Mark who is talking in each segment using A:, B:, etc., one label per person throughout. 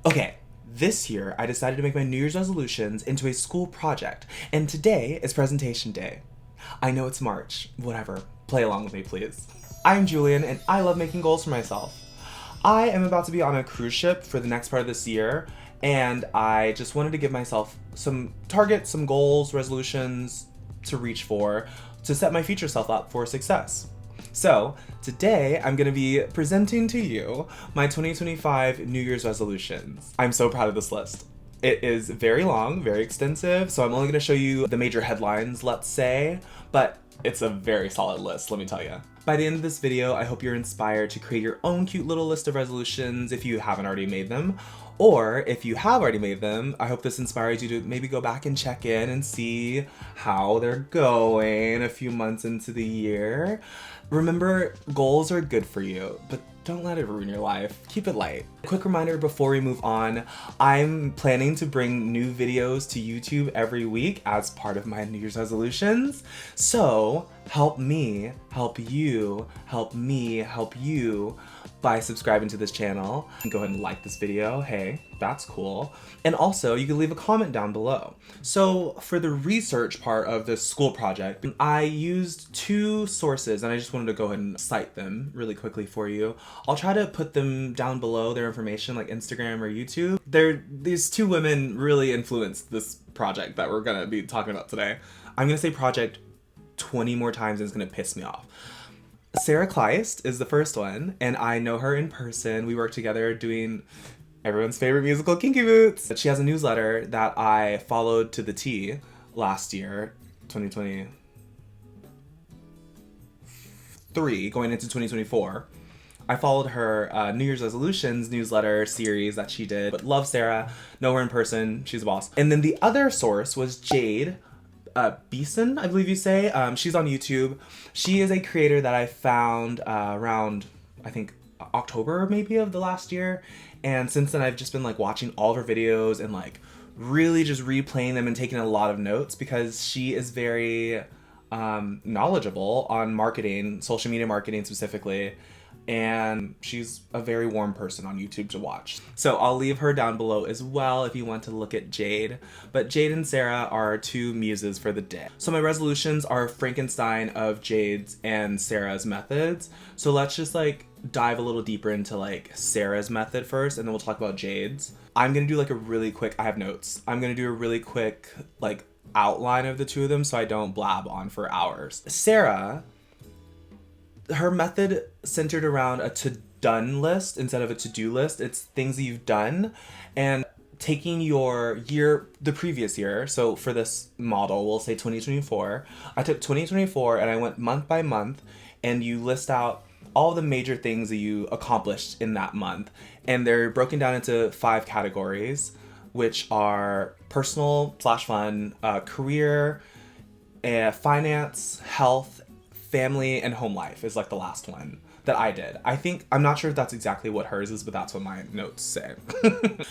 A: Okay, this year I decided to make my New Year's resolutions into a school project, and today is presentation day. I know it's March, whatever, play along with me please. I'm Julian and I love making goals for myself. I am about to be on a cruise ship for the next part of this year, and I just wanted to give myself some targets, some goals, resolutions to reach for to set my future self up for success. So, today I'm gonna be presenting to you my 2025 New Year's resolutions. I'm so proud of this list. It is very long, very extensive, so I'm only gonna show you the major headlines, let's say, but it's a very solid list, let me tell you. By the end of this video, I hope you're inspired to create your own cute little list of resolutions if you haven't already made them. Or if you have already made them, I hope this inspires you to maybe go back and check in and see how they're going a few months into the year. Remember, goals are good for you, but don't let it ruin your life. Keep it light. Quick reminder before we move on, I'm planning to bring new videos to YouTube every week as part of my New Year's resolutions. So help me, help you, help me, help you by subscribing to this channel. Go ahead and like this video. Hey, that's cool. And also, you can leave a comment down below. So for the research part of this school project, I used two sources and I just wanted to go ahead and cite them really quickly for you. I'll try to put them down below, their information, like Instagram or YouTube. These two women really influenced this project that we're gonna be talking about today. I'm gonna say project 20 more times and it's gonna piss me off. Sarah Kleist is the first one, and I know her in person. We work together doing everyone's favorite musical, Kinky Boots. She has a newsletter that I followed to the T last year, 2023, going into 2024. I followed her New Year's resolutions newsletter series that she did. But love Sarah, know her in person, she's a boss. And then the other source was Jade Beason, I believe you say. She's on YouTube. She is a creator that I found around, I think, October maybe of the last year. And since then I've just been like watching all of her videos and like really just replaying them and taking a lot of notes because she is very knowledgeable on marketing, social media marketing specifically. And she's a very warm person on YouTube to watch. So I'll leave her down below as well if you want to look at Jade. But Jade and Sarah are two muses for the day. So my resolutions are Frankenstein of Jade's and Sarah's methods. So let's just like dive a little deeper into like Sarah's method first and then we'll talk about Jade's. I'm gonna do like a really quick, I have notes. I'm gonna do a really quick like outline of the two of them so I don't blab on for hours. Sarah, her method centered around a to-done list instead of a to-do list. It's things that you've done and taking your year, the previous year. So for this model, we'll say 2024. I took 2024 and I went month by month and you list out all the major things that you accomplished in that month. And they're broken down into 5 categories, which are personal/fun, career, finance, health, family, and home life is like the last one that I did. I'm not sure if that's exactly what hers is, but that's what my notes say.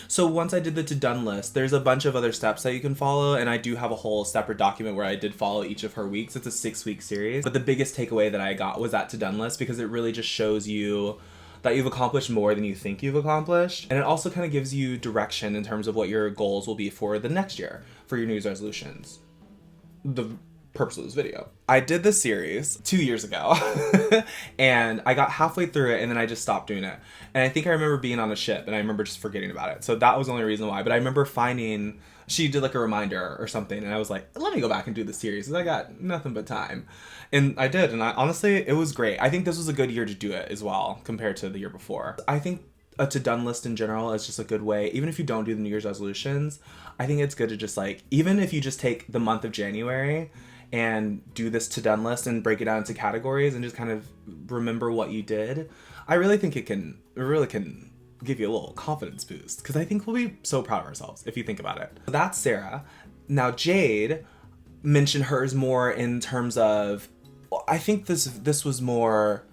A: So once I did the to-done list, there's a bunch of other steps that you can follow, and I do have a whole separate document where I did follow each of her weeks. It's a 6-week series, but the biggest takeaway that I got was that to-done list because it really just shows you that you've accomplished more than you think you've accomplished. And it also kind of gives you direction in terms of what your goals will be for the next year for your New Year's resolutions. The purpose of this video. I did this series 2 years ago and I got halfway through it and then I just stopped doing it. And I think I remember being on a ship and I remember just forgetting about it. So that was the only reason why. But I remember she did like a reminder or something and I was like, let me go back and do the series because I got nothing but time. And I did, and honestly, it was great. I think this was a good year to do it as well compared to the year before. I think a to-done list in general is just a good way, even if you don't do the New Year's resolutions, I think it's good to just like, even if you just take the month of January and do this to-done list and break it down into categories and just kind of remember what you did, I really think it really can give you a little confidence boost because I think we'll be so proud of ourselves if you think about it. So that's Sarah. Now Jade mentioned hers more in terms of, I think this was more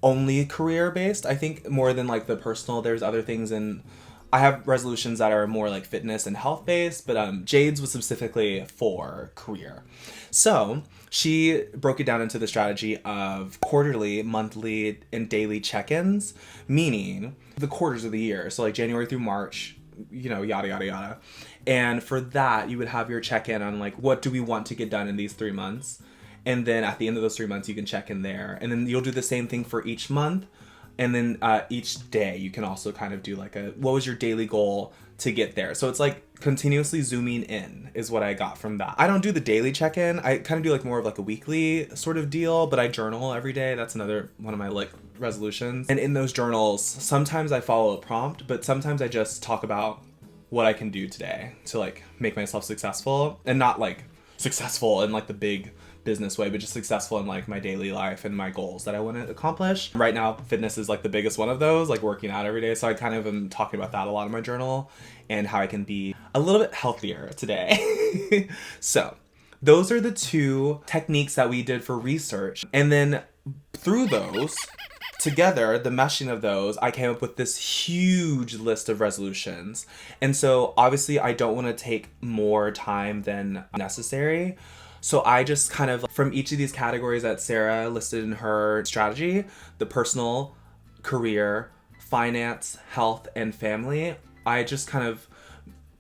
A: only career based. I think more than like the personal, there's other things in I have resolutions that are more like fitness and health based, but Jade's was specifically for career. So she broke it down into the strategy of quarterly, monthly, and daily check-ins, meaning the quarters of the year. So like January through March, you know, yada, yada, yada. And for that, you would have your check-in on like, what do we want to get done in these 3 months? And then at the end of those 3 months, you can check in there. And then you'll do the same thing for each month. And then each day, you can also kind of do like what was your daily goal to get there? So it's like continuously zooming in is what I got from that. I don't do the daily check-in. I kind of do like more of like a weekly sort of deal, but I journal every day. That's another one of my like resolutions. And in those journals, sometimes I follow a prompt, but sometimes I just talk about what I can do today to like make myself successful, and not like successful in like the big business way, but just successful in like my daily life and my goals that I want to accomplish. Right now, fitness is like the biggest one of those, like working out every day. So I kind of am talking about that a lot in my journal and how I can be a little bit healthier today. So those are the 2 techniques that we did for research. And then through those, together, the meshing of those, I came up with this huge list of resolutions. And so obviously I don't want to take more time than necessary. So I just kind of, from each of these categories that Sarah listed in her strategy, the personal, career, finance, health, and family, I just kind of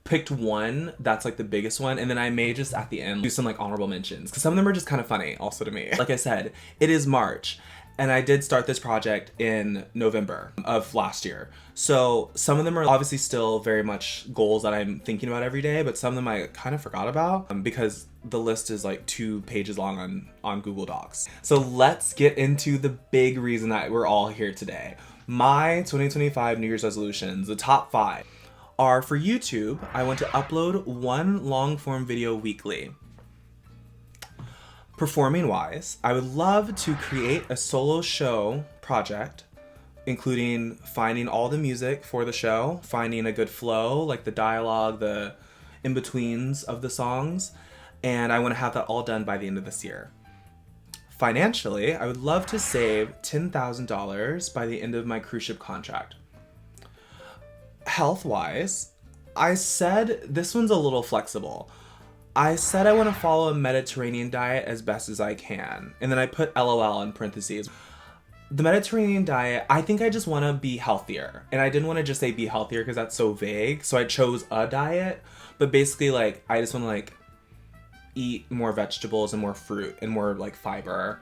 A: picked one that's like the biggest one, and then I may just at the end do some like honorable mentions, because some of them are just kind of funny also to me. Like I said, it is March, and I did start this project in November of last year. So some of them are obviously still very much goals that I'm thinking about every day, but some of them I kind of forgot about because the list is like 2 pages long on Google Docs. So let's get into the big reason that we're all here today. My 2025 New Year's resolutions, the top 5, are for YouTube. I want to upload 1 long form video weekly. Performing wise, I would love to create a solo show project, including finding all the music for the show, finding a good flow, like the dialogue, the in-betweens of the songs, and I want to have that all done by the end of this year. Financially, I would love to save $10,000 by the end of my cruise ship contract. Health-wise, I said this one's a little flexible. I said I want to follow a Mediterranean diet as best as I can. And then I put LOL in parentheses. The Mediterranean diet, I think I just want to be healthier. And I didn't want to just say be healthier because that's so vague. So I chose a diet. But basically, like, I just want to, like, eat more vegetables and more fruit and more, like, fiber.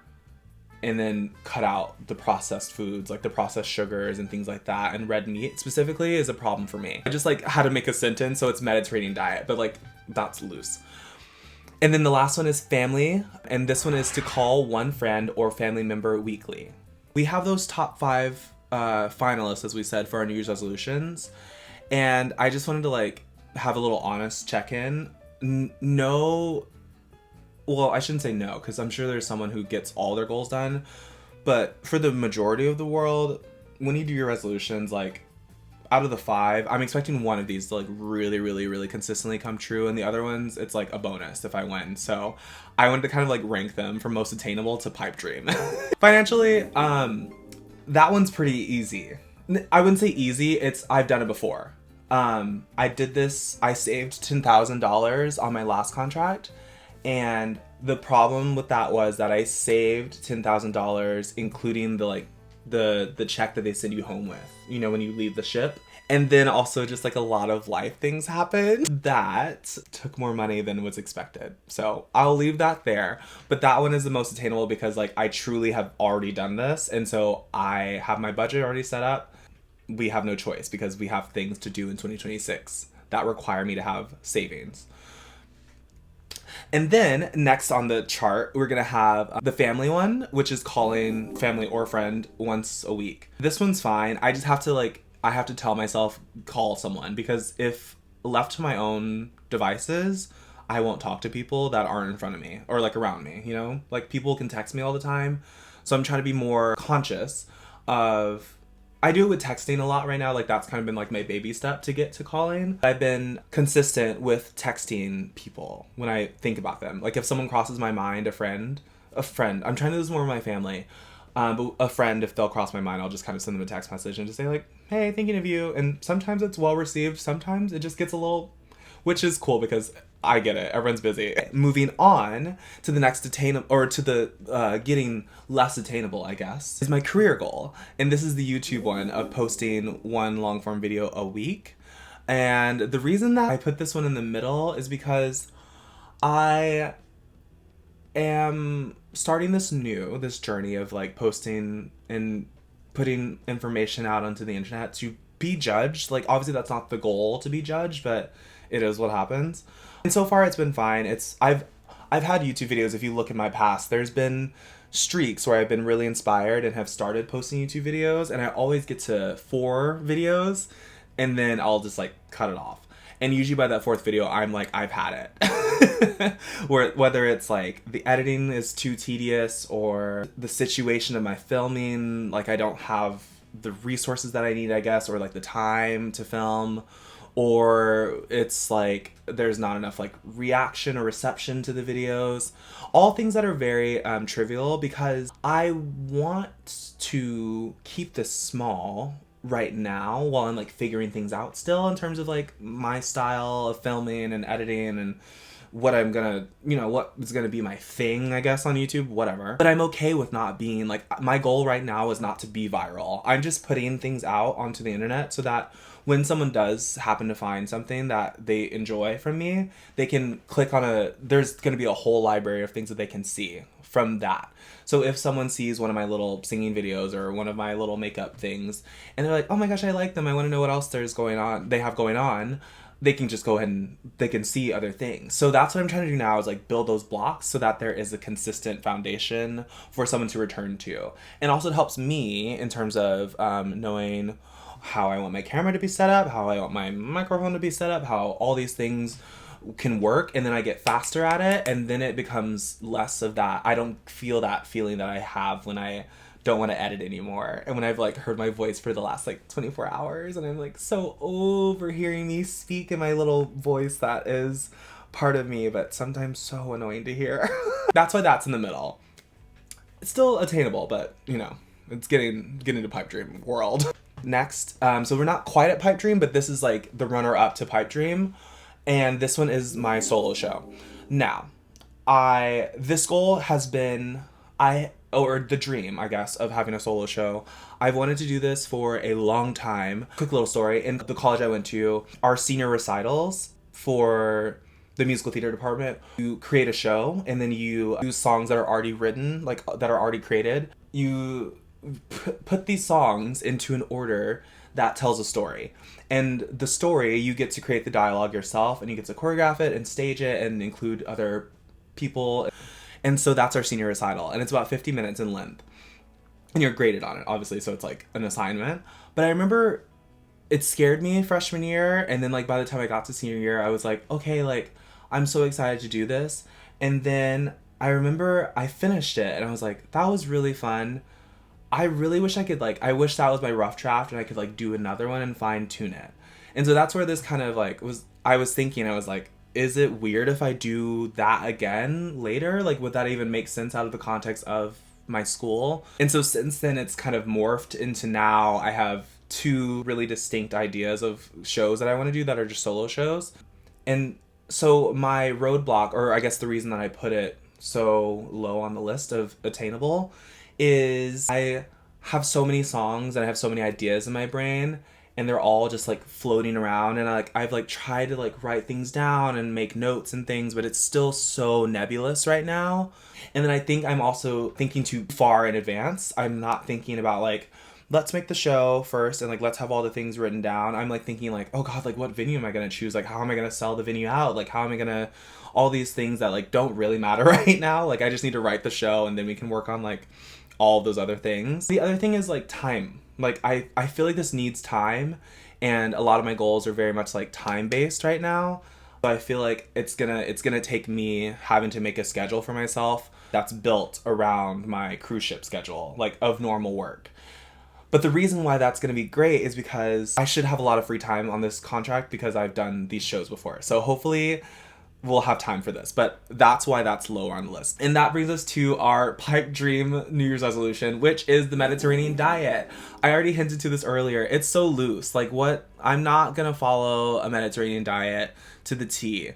A: And then cut out the processed foods, like the processed sugars and things like that. And red meat specifically is a problem for me. I just, like, had to make a sentence so it's Mediterranean diet. But, like, that's loose. And then the last one is family, and this one is to call 1 friend or family member weekly. We have those top 5 finalists, as we said, for our New Year's resolutions, and I just wanted to like have a little honest check-in. No, well, I shouldn't say no, because I'm sure there's someone who gets all their goals done, but for the majority of the world, when you do your resolutions, like, out of the 5, I'm expecting one of these to like really, really, really consistently come true, and the other ones, it's like a bonus if I win. So I wanted to kind of like rank them from most attainable to pipe dream. Financially, that one's pretty easy. I wouldn't say easy, I've done it before. I did this, I saved $10,000 on my last contract, and the problem with that was that I saved $10,000 including the check that they send you home with, you know, when you leave the ship. And then also just like a lot of life things happened that took more money than was expected. So I'll leave that there. But that one is the most attainable because like I truly have already done this. And so I have my budget already set up. We have no choice because we have things to do in 2026 that require me to have savings. And then next on the chart, we're going to have the family one, which is calling family or friend once a week. This one's fine. I just have to I have to tell myself, call someone, because if left to my own devices, I won't talk to people that aren't in front of me or like around me, you know? Like people can text me all the time. So I'm trying to be more conscious of, I do it with texting a lot right now. Like that's kind of been like my baby step to get to calling. I've been consistent with texting people when I think about them. Like if someone crosses my mind, a friend, I'm trying to do this more with my family. But a friend, if they'll cross my mind, I'll just kind of send them a text message and just say like, hey, thinking of you. And sometimes it's well received. Sometimes it just gets a little, which is cool because I get it. Everyone's busy. Moving on to the next attainable, or to the getting less attainable, I guess, is my career goal. And this is the YouTube one of posting one long form video a week. And the reason that I put this one in the middle is because I am starting this journey of like posting and putting information out onto the internet to be judged. Like, obviously that's not the goal to be judged, but it is what happens. And so far it's been fine. I've had YouTube videos. If you look in my past, there's been streaks where I've been really inspired and have started posting YouTube videos, and I always get to 4 videos and then I'll just like cut it off. And usually by that 4th video, I'm like, I've had it. Whether it's like the editing is too tedious, or the situation of my filming, like I don't have the resources that I need, I guess, or like the time to film, or it's like there's not enough like reaction or reception to the videos. All things that are very trivial, because I want to keep this small right now while I'm like figuring things out still in terms of like my style of filming and editing and what I'm gonna, what is gonna be my thing, I guess, on YouTube, whatever. But I'm okay with not being like, my goal right now is not to be viral. I'm just putting things out onto the internet so that when someone does happen to find something that they enjoy from me, they can click on there's gonna be a whole library of things that they can see from that. So if someone sees one of my little singing videos or one of my little makeup things and they're like, oh my gosh, I like them, I want to know what else they have going on, they can just go ahead and they can see other things. So that's what I'm trying to do now, is like build those blocks so that there is a consistent foundation for someone to return to. And also it helps me in terms of knowing how I want my camera to be set up, how I want my microphone to be set up, how all these things can work, and then I get faster at it, and then it becomes less of that. I don't feel that feeling that I have when I don't want to edit anymore, and when I've like heard my voice for the last like 24 hours and I'm like so over hearing me speak in my little voice that is part of me, but sometimes so annoying to hear. That's why that's in the middle. It's still attainable, but it's getting to pipe dream world. Next, so we're not quite at pipe dream, but this is like the runner up to pipe dream. And this one is my solo show. Now, this goal has been, or the dream, I guess, of having a solo show. I've wanted to do this for a long time. Quick little story. In the college I went to, our senior recitals for the musical theater department, you create a show and then you use songs that are already written, like that are already created. You put these songs into an order that tells a story. And the story, you get to create the dialogue yourself, and you get to choreograph it and stage it and include other people. And so that's our senior recital, and it's about 50 minutes in length. And you're graded on it, obviously, so it's like an assignment. But I remember it scared me freshman year, and then like by the time I got to senior year, I was like, okay, like I'm so excited to do this. And then I remember I finished it, and I was like, that was really fun. I really wish I could I wish that was my rough draft and I could do another one and fine tune it. And so that's where this kind of I was thinking, I was like, is it weird if I do that again later? Like, would that even make sense out of the context of my school? And so since then it's kind of morphed into now I have 2 really distinct ideas of shows that I want to do that are just solo shows. And so my roadblock, or I guess the reason that I put it so low on the list of attainable, is I have so many songs and I have so many ideas in my brain, and they're all just floating around, and I've tried to write things down and make notes and things, but it's still so nebulous right now. And then I think I'm also thinking too far in advance. I'm not thinking about let's make the show first and let's have all the things written down. I'm thinking oh god, what venue am I gonna choose? How am I gonna sell the venue out? How am I gonna, all these things that don't really matter right now. I just need to write the show and then we can work on all of those other things. The other thing is time. I feel like this needs time, and a lot of my goals are very much time based right now. So I feel like it's gonna take me having to make a schedule for myself that's built around my cruise ship schedule, of normal work. But the reason why that's gonna be great is because I should have a lot of free time on this contract because I've done these shows before. So hopefully we'll have time for this, but that's why that's lower on the list. And that brings us to our pipe dream New Year's resolution, which is the Mediterranean diet. I already hinted to this earlier. It's so loose. Like, what? I'm not gonna follow a Mediterranean diet to the T.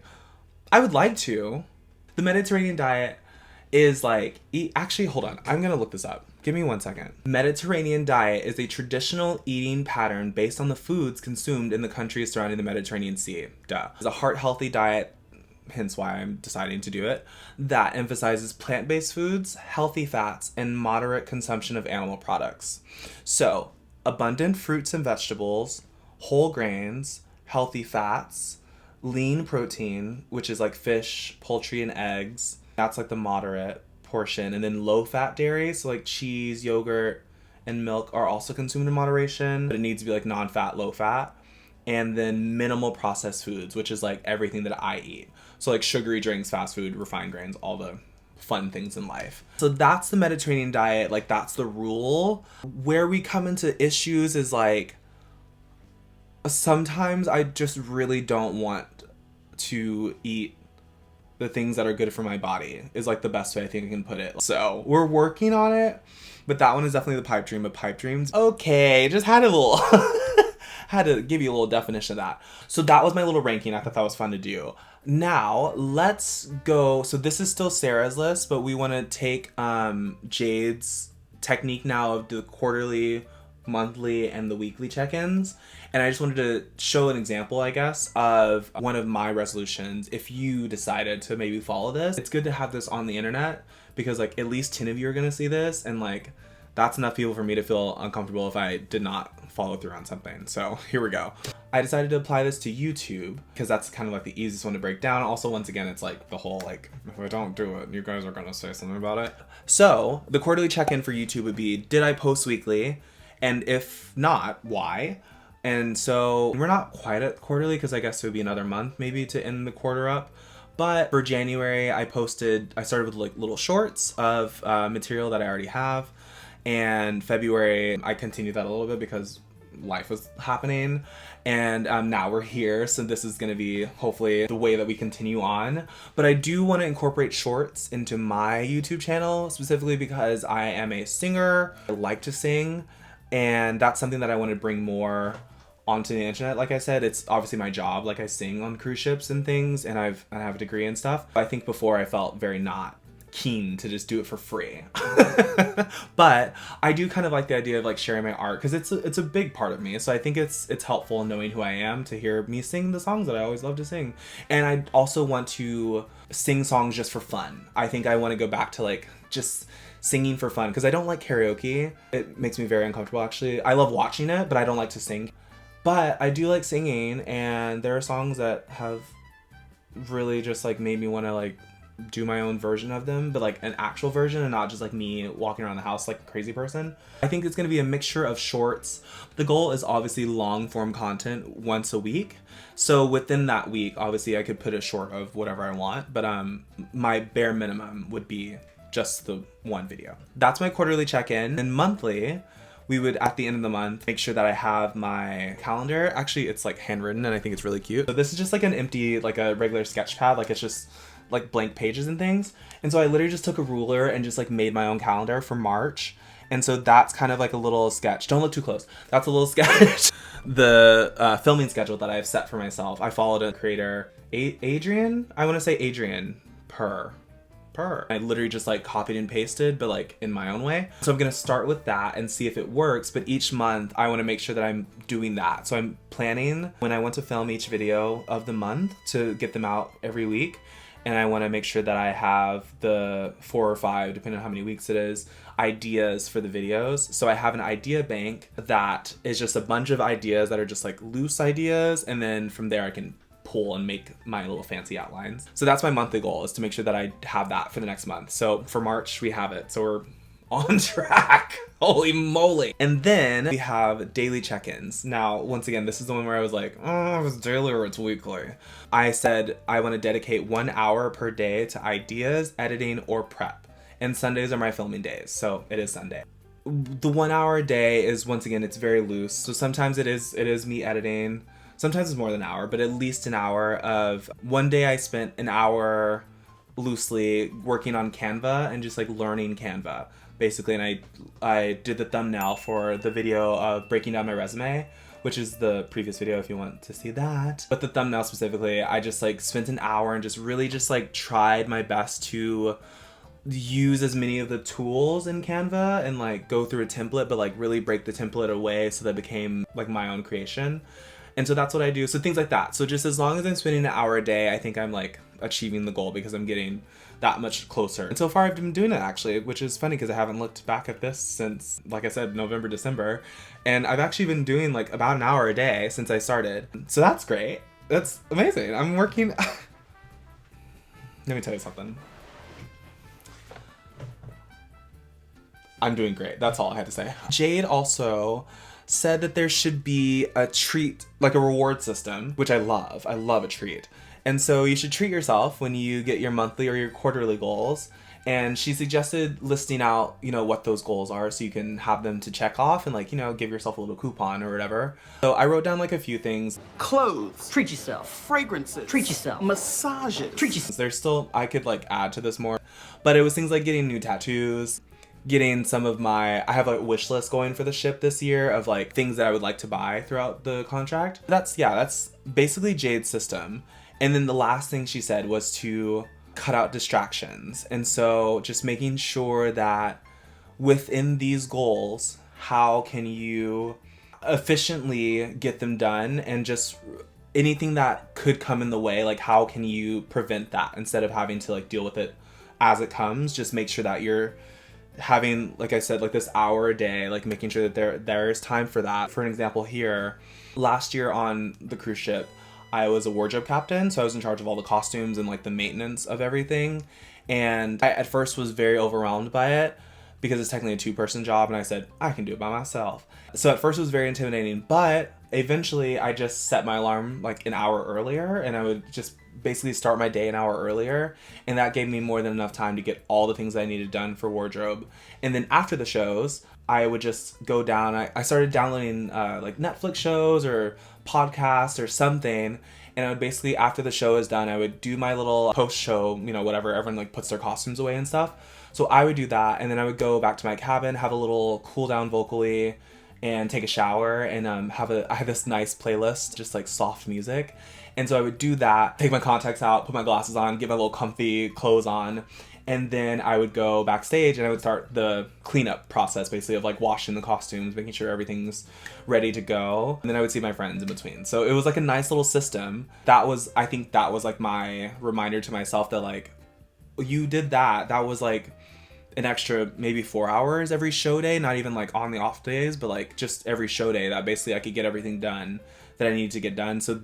A: I would like to. The Mediterranean diet is like, actually, hold on. I'm gonna look this up. Give me 1 second. Mediterranean diet is a traditional eating pattern based on the foods consumed in the countries surrounding the Mediterranean Sea. Duh. It's a heart-healthy diet, hence why I'm deciding to do it, that emphasizes plant-based foods, healthy fats, and moderate consumption of animal products. So, abundant fruits and vegetables, whole grains, healthy fats, lean protein, which is like fish, poultry, and eggs. That's like the moderate portion. And then low-fat dairy, so like cheese, yogurt, and milk are also consumed in moderation, but it needs to be like non-fat, low-fat. And then minimal processed foods, which is like everything that I eat. So like sugary drinks, fast food, refined grains, all the fun things in life. So that's the Mediterranean diet, like that's the rule. Where we come into issues is like, sometimes I just really don't want to eat the things that are good for my body, is like the best way I think I can put it. So we're working on it, but that one is definitely the pipe dream of pipe dreams. Okay, just had a little had to give you a little definition of that. So that was my little ranking. I thought that was fun to do. Now let's go. So this is still Sarah's list, but we want to take Jade's technique now of the quarterly, monthly, and the weekly check-ins. And I just wanted to show an example, I guess, of one of my resolutions. If you decided to maybe follow this, it's good to have this on the internet because like at least 10 of you are going to see this, and like that's enough people for me to feel uncomfortable if I did not follow through on something. So here we go. I decided to apply this to YouTube because that's kind of like the easiest one to break down. Also, once again, it's like the whole like, if I don't do it, you guys are going to say something about it. So the quarterly check-in for YouTube would be, did I post weekly? And if not, why? And so we're not quite at quarterly because I guess it would be another month maybe to end the quarter up. But for January, I started with like little shorts of material that I already have. And February, I continued that a little bit because life was happening. And now we're here. So this is going to be hopefully the way that we continue on. But I do want to incorporate shorts into my YouTube channel, specifically because I am a singer. I like to sing. And that's something that I want to bring more onto the internet. Like I said, it's obviously my job. Like I sing on cruise ships and things, and I have a degree and stuff. I think before I felt very not keen to just do it for free. But I do kind of like the idea of like sharing my art because it's a big part of me. So I think it's helpful knowing who I am to hear me sing the songs that I always love to sing. And I also want to sing songs just for fun. I think I want to go back to like just singing for fun because I don't like karaoke. It makes me very uncomfortable actually. I love watching it, but I don't like to sing. But I do like singing, and there are songs that have really just like made me want to like do my own version of them, but like an actual version and not just like me walking around the house like a crazy person. I think it's going to be a mixture of shorts. The goal is obviously long form content once a week. So within that week, obviously I could put a short of whatever I want, but my bare minimum would be just the one video. That's my quarterly check-in. And monthly, we would, at the end of the month, make sure that I have my calendar. Actually, it's like handwritten and I think it's really cute. So this is just like an empty, like a regular sketch pad. Like it's just like blank pages and things. And so I literally just took a ruler and just like made my own calendar for March. And so that's kind of like a little sketch. Don't look too close. That's a little sketch. The filming schedule that I've set for myself. I followed a creator, Adrian? I want to say Adrian Per. I literally just like copied and pasted, but like in my own way. So I'm gonna start with that and see if it works. But each month I want to make sure that I'm doing that. So I'm planning when I want to film each video of the month to get them out every week. And I want to make sure that I have the 4 or 5, depending on how many weeks it is, ideas for the videos. So I have an idea bank that is just a bunch of ideas that are just like loose ideas. And then from there I can pull and make my little fancy outlines. So that's my monthly goal, is to make sure that I have that for the next month. So for March, we have it. So we're on track. Holy moly. And then we have daily check-ins. Now, once again, this is the one where I was like, oh, it's daily or it's weekly. I said I want to dedicate 1 hour per day to ideas, editing, or prep. And Sundays are my filming days. So it is Sunday. The 1 hour a day is, once again, it's very loose. So sometimes it is me editing. sometimes it's more than an hour, but at least an hour of, one day I spent an hour loosely working on Canva and just like learning Canva basically, and I did the thumbnail for the video of breaking down my resume, which is the previous video if you want to see that. But the thumbnail specifically, I just like spent an hour and just really just like tried my best to use as many of the tools in Canva and like go through a template, but like really break the template away so that it became like my own creation. And so that's what I do. So things like that. So just as long as I'm spending an hour a day, I think I'm like achieving the goal because I'm getting that much closer. And so far I've been doing it actually, which is funny because I haven't looked back at this since, like I said, November, December. And I've actually been doing like about an hour a day since I started. So that's great. That's amazing. I'm working. Let me tell you something. I'm doing great. That's all I had to say. Jade also said that there should be a treat, like a reward system, which I love. I love a treat. And so you should treat yourself when you get your monthly or your quarterly goals. And she suggested listing out, you know, what those goals are so you can have them to check off and like, you know, give yourself a little coupon or whatever. So I wrote down like a few things.
B: Clothes.
C: Treat yourself.
B: Fragrances.
C: Treat yourself.
B: Massages.
C: Treat yourself.
A: There's still, I could like add to this more, but it was things like getting new tattoos, getting some of my, I have a wish list going for the ship this year of like things that I would like to buy throughout the contract. That's basically Jade's system. And then the last thing she said was to cut out distractions. And so just making sure that within these goals, how can you efficiently get them done, and just anything that could come in the way, like how can you prevent that instead of having to like deal with it as it comes. Just make sure that you're having, like I said, like this hour a day, like making sure that there is time for that. For an example here, last year on the cruise ship, I was a wardrobe captain, so I was in charge of all the costumes and like the maintenance of everything. And I at first was very overwhelmed by it because it's technically a two-person job, and I said, I can do it by myself. So at first it was very intimidating, but eventually I just set my alarm like an hour earlier, and I would just basically start my day an hour earlier, and that gave me more than enough time to get all the things I needed done for wardrobe. And then after the shows, I would just go down. I started downloading like Netflix shows or podcasts or something, and I would basically, after the show is done, I would do my little post-show, you know, whatever, everyone like puts their costumes away and stuff. So I would do that, and then I would go back to my cabin, have a little cool down vocally, and take a shower, and I have this nice playlist, just like soft music. And so I would do that, take my contacts out, put my glasses on, get my little comfy clothes on, and then I would go backstage and I would start the cleanup process, basically, of like washing the costumes, making sure everything's ready to go. And then I would see my friends in between. So it was like a nice little system. I think that was like my reminder to myself that like, you did that. That was like an extra maybe 4 hours every show day, not even like on the off days, but like just every show day that basically I could get everything done that I needed to get done. So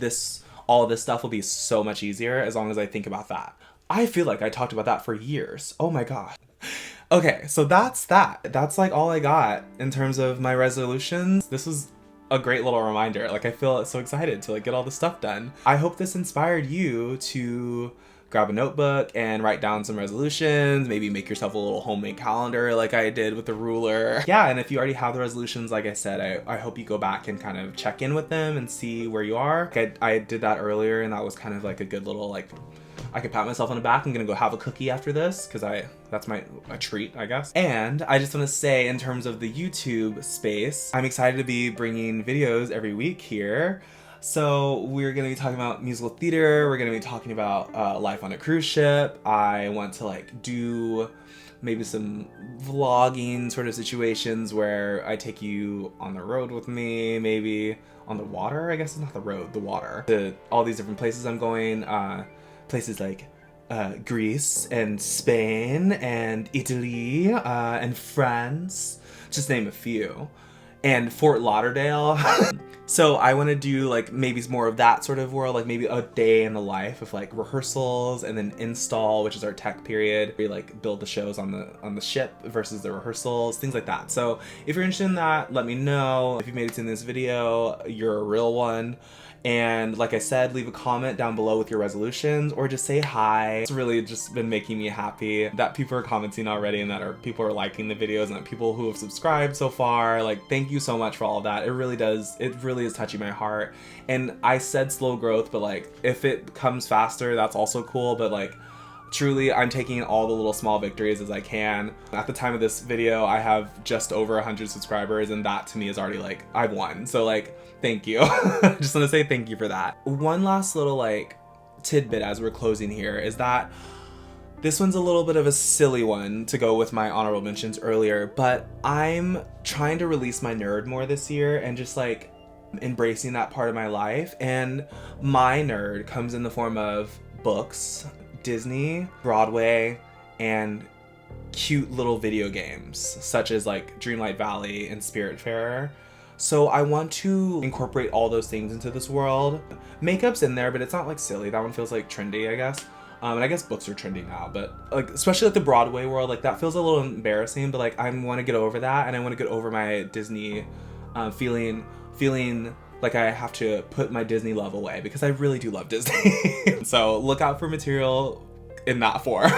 A: all of this stuff will be so much easier as long as I think about that. I feel like I talked about that for years. Oh my god. Okay, so that's that. That's like all I got in terms of my resolutions. This was a great little reminder. Like I feel so excited to like get all this stuff done. I hope this inspired you to grab a notebook and write down some resolutions, maybe make yourself a little homemade calendar like I did with the ruler. Yeah, and if you already have the resolutions, like I said, I hope you go back and kind of check in with them and see where you are. I did that earlier, and that was kind of like a good little like, I could pat myself on the back. I'm gonna go have a cookie after this because that's my treat, I guess. And I just want to say, in terms of the YouTube space, I'm excited to be bringing videos every week here. So we're gonna be talking about musical theater. We're gonna be talking about life on a cruise ship. I want to like do maybe some vlogging sort of situations where I take you on the road with me, maybe on the water. I guess it's not the road, the water. To all these different places I'm going. Places like Greece and Spain and Italy and France, just name a few, and Fort Lauderdale. So I want to do like maybe more of that sort of world, like maybe a day in the life of like rehearsals and then install, which is our tech period. We like build the shows on the ship versus the rehearsals, things like that. So if you're interested in that, let me know. If you made it to this video, you're a real one. And like I said, leave a comment down below with your resolutions or just say hi. It's really just been making me happy that people are commenting already and that people are liking the videos and that people who have subscribed so far. Like, thank you so much for all of that. It really is touching my heart. And I said slow growth, but like if it comes faster, that's also cool. But like, truly, I'm taking all the little small victories as I can. At the time of this video, I have just over 100 subscribers, and that to me is already like, I've won. So like, thank you. I just want to say thank you for that. One last little like tidbit as we're closing here is that this one's a little bit of a silly one to go with my honorable mentions earlier, but I'm trying to release my nerd more this year and just like embracing that part of my life. And my nerd comes in the form of books, Disney, Broadway, and cute little video games such as like Dreamlight Valley and Spiritfarer. So I want to incorporate all those things into this world. Makeup's in there, but it's not like silly. That one feels like trendy, I guess. And I guess books are trendy now, but like especially like the Broadway world, like that feels a little embarrassing, but like I want to get over that, and I want to get over my Disney feeling like I have to put my Disney love away, because I really do love Disney. So look out for material in that form.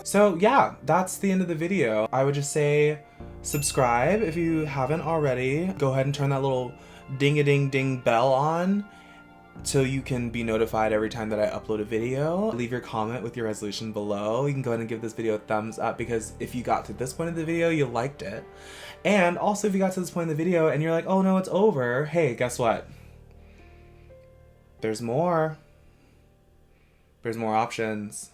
A: So yeah, that's the end of the video. I would just say subscribe if you haven't already. Go ahead and turn that little ding-a-ding-ding bell on so you can be notified every time that I upload a video. Leave your comment with your resolution below. You can go ahead and give this video a thumbs up, because if you got to this point of the video, you liked it. And also if you got to this point in the video and you're like, oh no, it's over, hey, guess what? There's more. There's more options.